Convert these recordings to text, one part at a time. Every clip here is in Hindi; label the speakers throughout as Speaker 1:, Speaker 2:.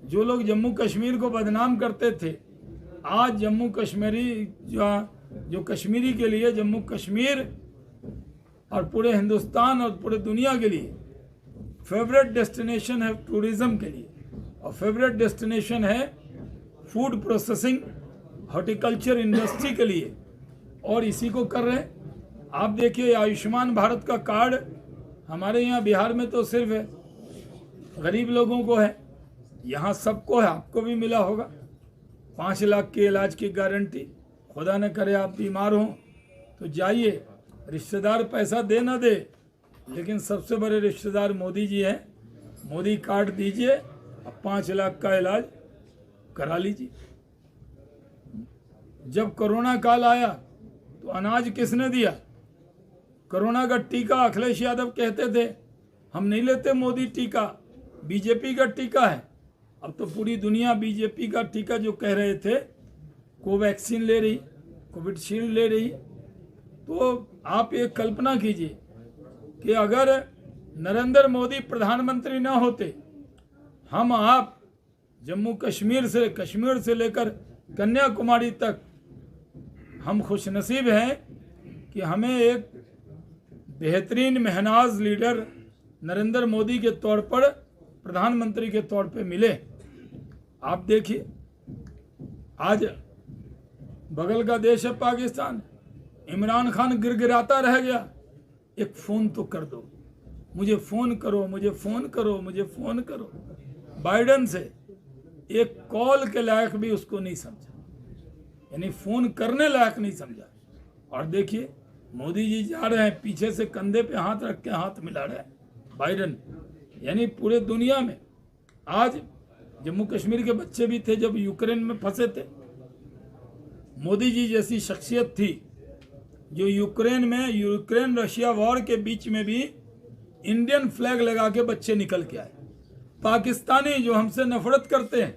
Speaker 1: जो लोग जम्मू कश्मीर को बदनाम करते थे, आज जम्मू कश्मीरी जो कश्मीरी के लिए जम्मू कश्मीर और पूरे हिंदुस्तान और पूरे दुनिया के लिए फेवरेट डेस्टिनेशन है टूरिज्म के लिए, और फेवरेट डेस्टिनेशन है फूड प्रोसेसिंग हॉर्टिकल्चर इंडस्ट्री के लिए, और इसी को कर रहे हैं। आप देखिए आयुष्मान भारत का कार्ड हमारे यहाँ बिहार में तो सिर्फ गरीब लोगों को है, यहाँ सबको है, आपको भी मिला होगा। 5 लाख के इलाज की गारंटी, खुदा न करे आप बीमार हों तो जाइए, रिश्तेदार पैसा दे ना दे, लेकिन सबसे बड़े रिश्तेदार मोदी जी हैं। मोदी कार्ड दीजिए, अब 5 लाख का इलाज करा लीजिए। जब कोरोना काल आया तो अनाज किसने दिया? कोरोना का टीका अखिलेश यादव कहते थे हम नहीं लेते मोदी टीका, बीजेपी का टीका है। अब तो पूरी दुनिया बीजेपी का टीका जो कह रहे थे कोवैक्सीन ले रही, कोविडशील्ड ले रही। तो आप एक कल्पना कीजिए कि अगर नरेंद्र मोदी प्रधानमंत्री ना होते, हम आप जम्मू कश्मीर से लेकर कन्याकुमारी तक हम खुशनसीब हैं कि हमें एक बेहतरीन महनाज लीडर नरेंद्र मोदी के तौर पर प्रधानमंत्री के तौर पे मिले। आप देखिए आज बगल का देश है पाकिस्तान, इमरान खान गिड़गिड़ाता रह गया, एक फ़ोन तो कर दो, मुझे फ़ोन करो, मुझे फ़ोन करो, मुझे फ़ोन करो। बाइडेन से एक कॉल के लायक भी उसको नहीं समझा, यानी फ़ोन करने लायक नहीं समझा। और देखिए मोदी जी जा रहे हैं, पीछे से कंधे पे हाथ रख के हाथ मिला रहे हैं बाइडेन। यानी पूरे दुनिया में आज जम्मू कश्मीर के बच्चे भी थे जब यूक्रेन में फंसे थे, मोदी जी जैसी शख्सियत थी जो यूक्रेन रशिया वॉर के बीच में भी इंडियन फ्लैग लगा के बच्चे निकल के आए। पाकिस्तानी जो हमसे नफरत करते हैं,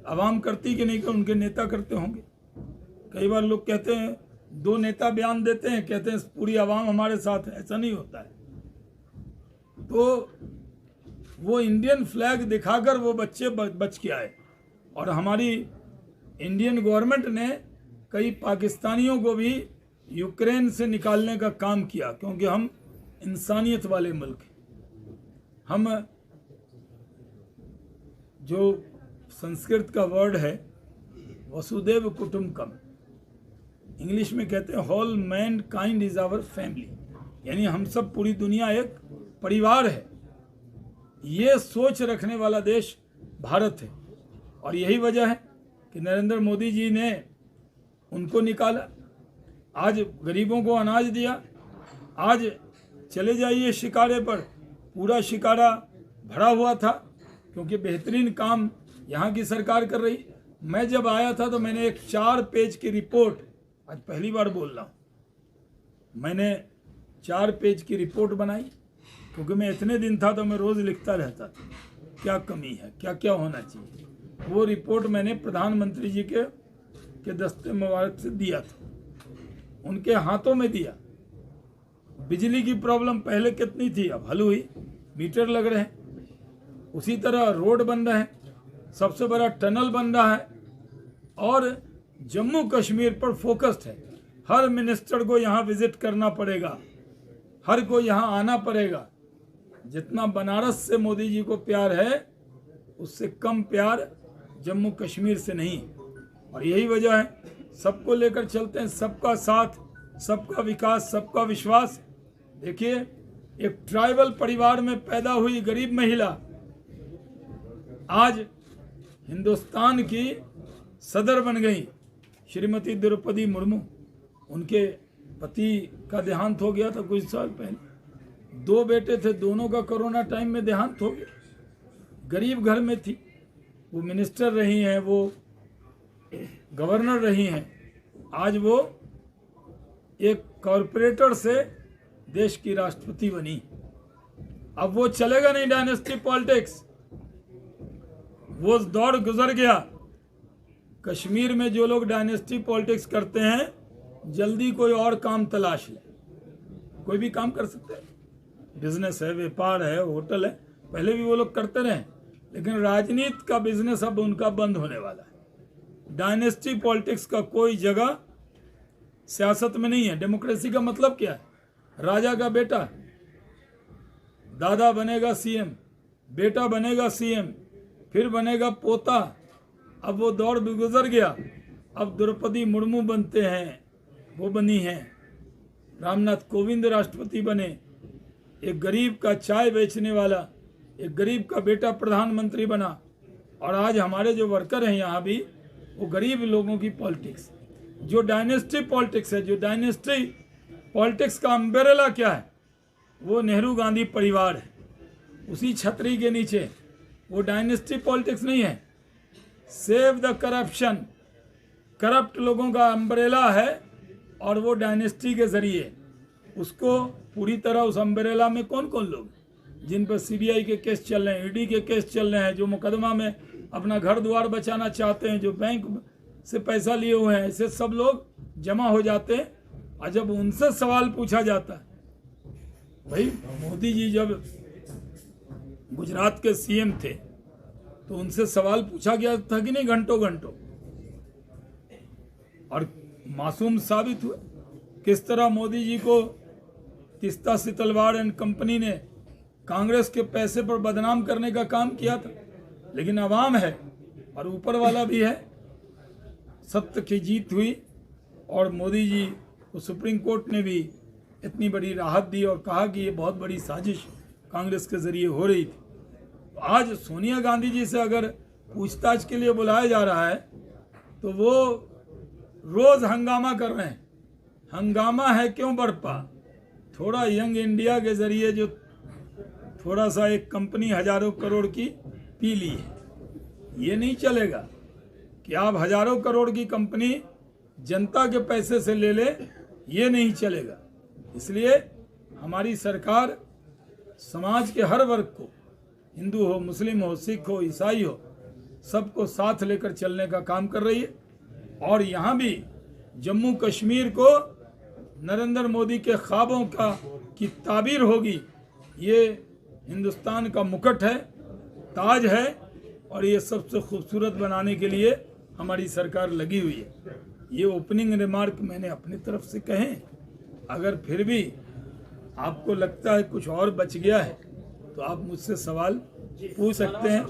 Speaker 1: अवाम करती कि नहीं कि उनके नेता करते होंगे। कई बार लोग कहते हैं 2 नेता बयान देते हैं, कहते हैं पूरी आवाम हमारे साथ है, ऐसा नहीं होता है। तो वो इंडियन फ्लैग दिखाकर वो बच्चे बच के आए, और हमारी इंडियन गवर्नमेंट ने कई पाकिस्तानियों को भी यूक्रेन से निकालने का काम किया, क्योंकि हम इंसानियत वाले मुल्क हैं। हम जो संस्कृत का वर्ड है वसुदेव कुटुंबकम, इंग्लिश में कहते हैं whole mankind is our family, यानी हम सब पूरी दुनिया एक परिवार है। ये सोच रखने वाला देश भारत है, और यही वजह है कि नरेंद्र मोदी जी ने उनको निकाला, आज गरीबों को अनाज दिया। आज चले जाइए शिकारे पर, पूरा शिकारा भरा हुआ था, क्योंकि बेहतरीन काम यहाँ की सरकार कर रही। मैं जब आया था तो मैंने एक 4 पेज की रिपोर्ट, आज पहली बार बोल रहा हूँ, मैंने 4 पेज की रिपोर्ट बनाई, क्योंकि मैं इतने दिन था तो मैं रोज़ लिखता रहता था क्या कमी है, क्या क्या होना चाहिए। वो रिपोर्ट मैंने प्रधानमंत्री जी के दस्ते मुबारक से दिया था, उनके हाथों में दिया। बिजली की प्रॉब्लम पहले कितनी थी, अब हल हुई, मीटर लग रहे हैं। उसी तरह रोड बन रहे हैं, सबसे बड़ा टनल बन रहा है, और जम्मू कश्मीर पर फोकस्ड है। हर मिनिस्टर को यहाँ विजिट करना पड़ेगा, हर को यहाँ आना पड़ेगा। जितना बनारस से मोदी जी को प्यार है, उससे कम प्यार जम्मू कश्मीर से नहीं। और यही वजह है, सबको लेकर चलते हैं, सबका साथ, सबका विकास, सबका विश्वास। देखिए एक ट्राइबल परिवार में पैदा हुई गरीब महिला आज हिंदुस्तान की सदर बन गई, श्रीमती द्रौपदी मुर्मू। उनके पति का देहांत हो गया था कुछ साल पहले, 2 बेटे थे, दोनों का कोरोना टाइम में देहांत हो गया। गरीब घर में थी, वो मिनिस्टर रही हैं, वो गवर्नर रही हैं, आज वो एक कॉरपोरेटर से देश की राष्ट्रपति बनी। अब वो चलेगा नहीं डायनेस्टी पॉलिटिक्स, वो दौर गुजर गया। कश्मीर में जो लोग डायनेस्टी पॉलिटिक्स करते हैं, जल्दी कोई और काम तलाश ले, कोई भी काम कर सकते हैं, बिजनेस है, व्यापार है, होटल है, पहले भी वो लोग करते रहे, लेकिन राजनीति का बिजनेस अब उनका बंद होने वाला है। डायनेस्टी पॉलिटिक्स का कोई जगह सियासत में नहीं है। डेमोक्रेसी का मतलब क्या है? राजा का बेटा, दादा बनेगा सीएम, बेटा बनेगा सीएम, फिर बनेगा पोता। अब वो दौर भी गुजर गया। अब द्रौपदी मुर्मू बनते हैं, वो बनी हैं, रामनाथ कोविंद राष्ट्रपति बने, एक गरीब का चाय बेचने वाला, एक गरीब का बेटा प्रधानमंत्री बना। और आज हमारे जो वर्कर हैं यहाँ भी, वो गरीब लोगों की पॉलिटिक्स, जो डायनेस्टी पॉलिटिक्स है, जो डायनेस्टी पॉलिटिक्स का अम्ब्रेला क्या है? वो नेहरू गांधी परिवार है। उसी छतरी के नीचे वो डायनेस्टी पॉलिटिक्स नहीं है, सेव द करप्शन, करप्ट लोगों का अम्ब्रेला है। और वो डायनेस्टी के जरिए उसको पूरी तरह, उस अम्ब्रेला में कौन कौन लोग जिन पर सीबीआई के केस चल रहे हैं, ईडी के केस चल रहे हैं, जो मुकदमा में अपना घर द्वार बचाना चाहते हैं, जो बैंक से पैसा लिए हुए हैं, ऐसे सब लोग जमा हो जाते हैं। और जब उनसे सवाल पूछा जाता है, भाई मोदी जी जब गुजरात के सीएम थे तो उनसे सवाल पूछा गया था कि नहीं घंटों घंटों, और मासूम साबित हुए। किस तरह मोदी जी को तीस्ता सितलवाड़ एंड कंपनी ने कांग्रेस के पैसे पर बदनाम करने का काम किया था। लेकिन अवाम है और ऊपर वाला भी है, सत्य की जीत हुई और मोदी जी को सुप्रीम कोर्ट ने भी इतनी बड़ी राहत दी और कहा कि ये बहुत बड़ी साजिश कांग्रेस के जरिए हो रही थी। तो आज सोनिया गांधी जी से अगर पूछताछ के लिए बुलाया जा रहा है तो वो रोज हंगामा कर रहे हैं। हंगामा है क्यों बरपा? थोड़ा यंग इंडिया के जरिए जो थोड़ा सा एक कंपनी हजारों करोड़ की पी ली है, ये नहीं चलेगा कि आप हजारों करोड़ की कंपनी जनता के पैसे से ले ले, ये नहीं चलेगा। इसलिए हमारी सरकार समाज के हर वर्ग को, हिंदू हो, मुस्लिम हो, सिख हो, ईसाई हो, सबको साथ लेकर चलने का काम कर रही है। और यहाँ भी जम्मू कश्मीर को नरेंद्र मोदी के ख्वाबों की ताबीर होगी। ये हिंदुस्तान का मुकुट है, ताज है, और ये सबसे खूबसूरत बनाने के लिए हमारी सरकार लगी हुई है। ये ओपनिंग रिमार्क मैंने अपनी तरफ से कहे। अगर फिर भी आपको लगता है कुछ और बच गया है तो आप मुझसे सवाल पूछ सकते हैं।